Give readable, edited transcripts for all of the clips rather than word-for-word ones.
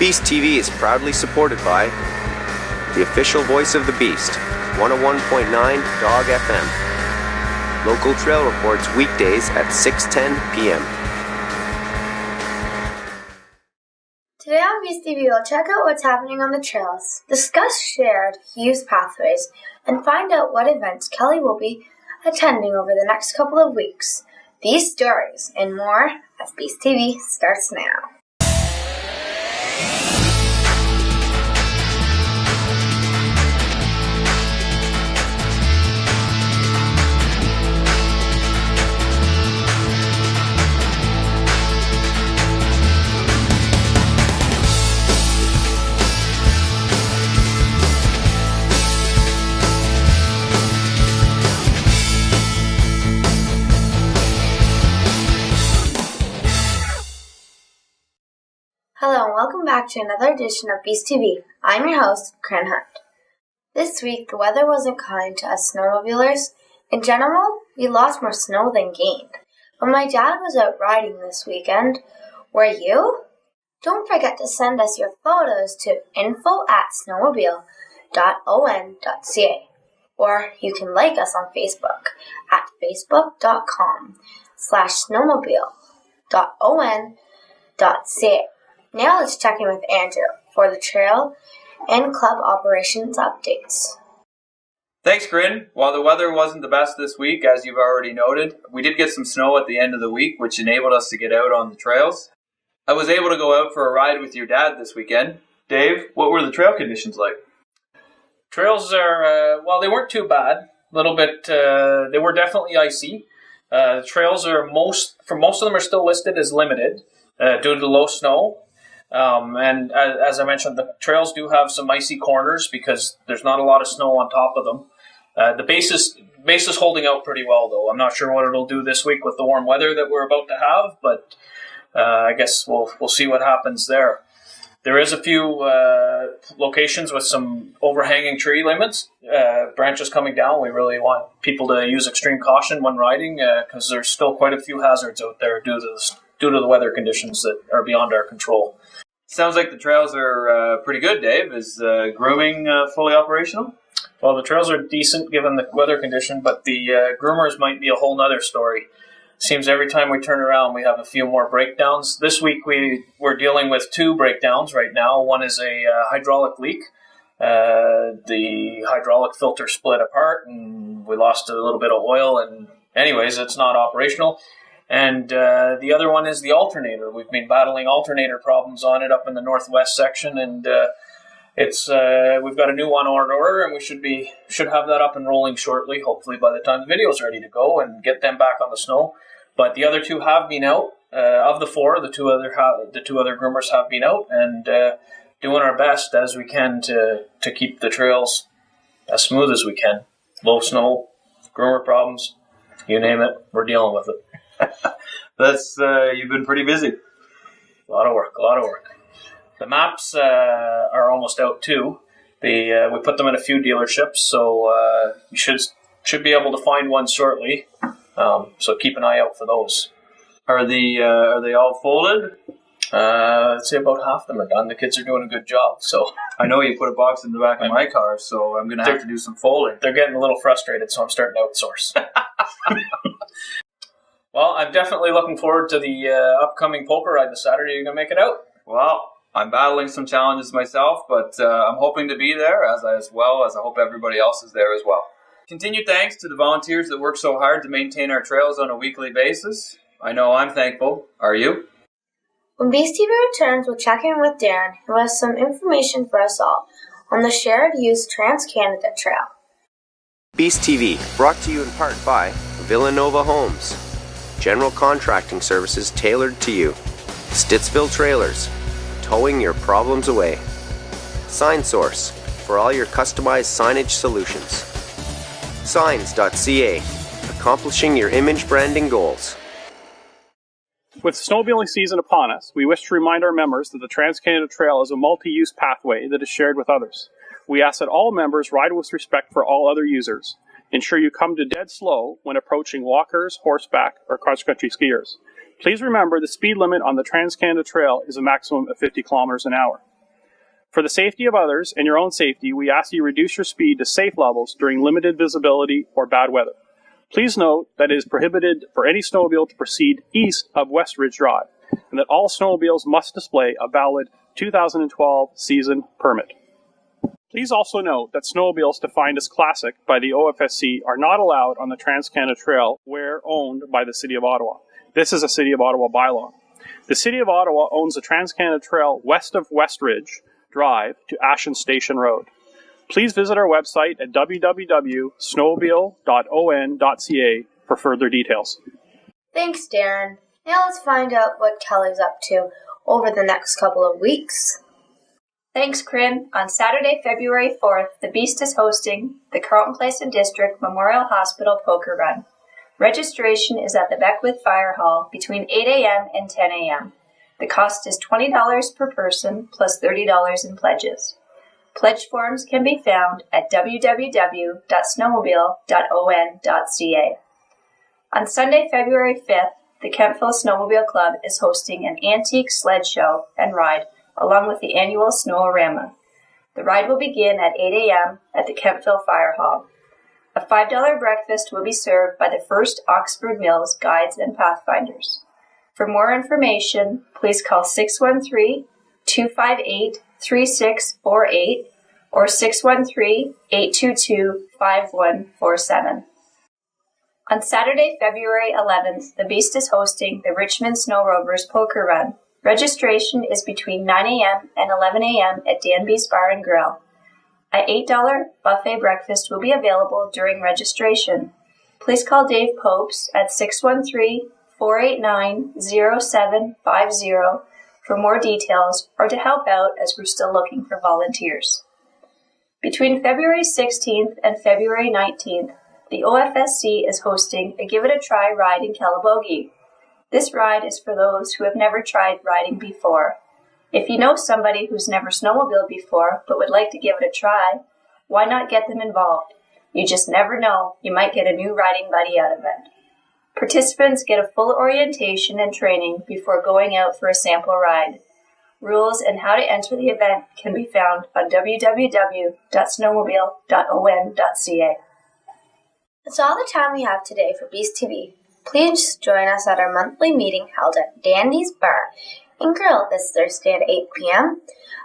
Beast TV is proudly supported by the official voice of the Beast, 101.9 Dog FM. Local trail reports weekdays at 6:10 p.m. Today on Beast TV, we'll check out what's happening on the trails, discuss shared use pathways, and find out what events Kelly will be attending over the next couple of weeks. These stories and more as Beast TV starts now. Hello and welcome back to another edition of Beast TV. I'm your host, Corinne Hunt. This week, the weather wasn't kind to us snowmobilers. In general, we lost more snow than gained. But my dad was out riding this weekend. Were you? Don't forget to send us your photos to info@snowmobile.on.ca, or you can like us on Facebook at facebook.com/snowmobile.on.ca. Now let's check in with Andrew for the trail and club operations updates. Thanks, Corinne. While the weather wasn't the best this week, as you've already noted, we did get some snow at the end of the week, which enabled us to get out on the trails. I was able to go out for a ride with your dad this weekend. Dave, what were the trail conditions like? Trails are, they weren't too bad. A little bit, they were definitely icy. The trails are most of them are still listed as limited due to the low snow. And as I mentioned, the trails do have some icy corners because there's not a lot of snow on top of them. The base is holding out pretty well, though. I'm not sure what it'll do this week with the warm weather that we're about to have, but I guess we'll see what happens there. There is a few locations with some overhanging tree limits, branches coming down. We really want people to use extreme caution when riding because there's still quite a few hazards out there due to the weather conditions that are beyond our control. Sounds like the trails are pretty good, Dave. Is grooming fully operational? Well, the trails are decent given the weather condition, but the groomers might be a whole nother story. Seems every time we turn around, we have a few more breakdowns. This week, we're dealing with 2 breakdowns right now. One is a hydraulic leak. The hydraulic filter split apart, and we lost a little bit of oil. And anyways, it's not operational. And the other one is the alternator. We've been battling alternator problems on it up in the northwest section, and we've got a new one on order, and we should have that up and rolling shortly. Hopefully, by the time the video's ready to go and get them back on the snow. But the other 2 have been out. Of the 4, the two other groomers have been out, and doing our best as we can to keep the trails as smooth as we can. Low snow, groomer problems, you name it, we're dealing with it. That's you've been pretty busy. A lot of work. The maps are almost out too. We put them in a few dealerships, so you should be able to find one shortly. So keep an eye out for those. Are they all folded? I'd say about half of them are done. The kids are doing a good job. So I know you put a box in the back of my car, so I'm going to have to do some folding. They're getting a little frustrated, so I'm starting to outsource. Well, I'm definitely looking forward to the upcoming poker ride this Saturday. Are you going to make it out? Well, I'm battling some challenges myself, but I'm hoping to be there as well as I hope everybody else is there as well. Continued thanks to the volunteers that work so hard to maintain our trails on a weekly basis. I know I'm thankful. Are you? When Beast TV returns, we'll check in with Darren, who has some information for us all on the shared use Trans-Canada Trail. Beast TV, brought to you in part by Villanova Homes. General contracting services tailored to you. Stittsville Trailers, towing your problems away. Sign Source, for all your customized signage solutions. Signs.ca, accomplishing your image branding goals. With snowmobiling season upon us, we wish to remind our members that the Trans-Canada Trail is a multi-use pathway that is shared with others. We ask that all members ride with respect for all other users. Ensure you come to dead slow when approaching walkers, horseback, or cross-country skiers. Please remember the speed limit on the Trans-Canada Trail is a maximum of 50 kilometers an hour. For the safety of others and your own safety, we ask you reduce your speed to safe levels during limited visibility or bad weather. Please note that it is prohibited for any snowmobile to proceed east of West Ridge Drive, and that all snowmobiles must display a valid 2012 season permit. Please also note that snowmobiles defined as classic by the OFSC are not allowed on the Trans-Canada Trail where owned by the City of Ottawa. This is a City of Ottawa bylaw. The City of Ottawa owns the Trans-Canada Trail west of West Ridge Drive to Ashen Station Road. Please visit our website at www.snowmobile.on.ca for further details. Thanks, Darren. Now let's find out what Kelly's up to over the next couple of weeks. Thanks, Corinne. On Saturday, February 4th, the Beast is hosting the Carleton Place and District Memorial Hospital Poker Run. Registration is at the Beckwith Fire Hall between 8 a.m. and 10 a.m. The cost is $20 per person plus $30 in pledges. Pledge forms can be found at www.snowmobile.on.ca. On Sunday, February 5th, the Kentville Snowmobile Club is hosting an antique sled show and ride along with the annual Snoworama. The ride will begin at 8 a.m. at the Kentville Fire Hall. A $5 breakfast will be served by the First Oxford Mills Guides and Pathfinders. For more information, please call 613-258-3648 or 613-822-5147. On Saturday, February 11th, the Beast is hosting the Richmond Snow Rovers Poker Run. Registration is between 9 a.m. and 11 a.m. at Danby's Bar and Grill. An $8 buffet breakfast will be available during registration. Please call Dave Popes at 613-489-0750 for more details or to help out as we're still looking for volunteers. Between February 16th and February 19th, the OFSC is hosting a Give It a Try ride in Calabogie. This ride is for those who have never tried riding before. If you know somebody who's never snowmobiled before but would like to give it a try, why not get them involved? You just never know, you might get a new riding buddy out of it. Participants get a full orientation and training before going out for a sample ride. Rules and how to enter the event can be found on www.snowmobile.on.ca. That's all the time we have today for Beast TV. Please join us at our monthly meeting held at Dandy's Bar and Grill this Thursday at 8 p.m.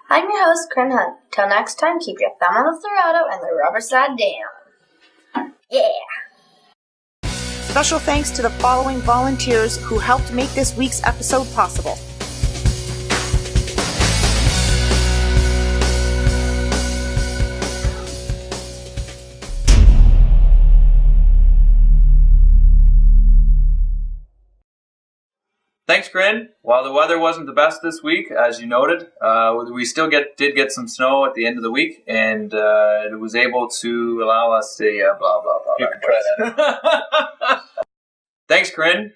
I'm your host, Corinne Hunt. Till next time, keep your thumb on the throttle and the rubber side down. Yeah! Special thanks to the following volunteers who helped make this week's episode possible. Thanks, Corinne. While the weather wasn't the best this week, as you noted, we still did get some snow at the end of the week, and it was able to allow us to blah, blah, blah. You can try that. Thanks, Corinne.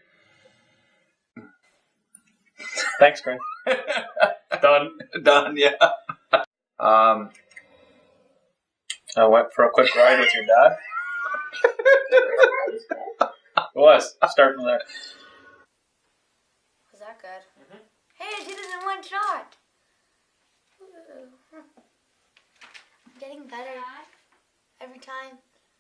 Thanks, Corinne. Done. Done, yeah. I went for a quick ride with your dad. It was. Start from there. Was that good? Mm-hmm. Hey, I did it in one shot. I'm getting better every time.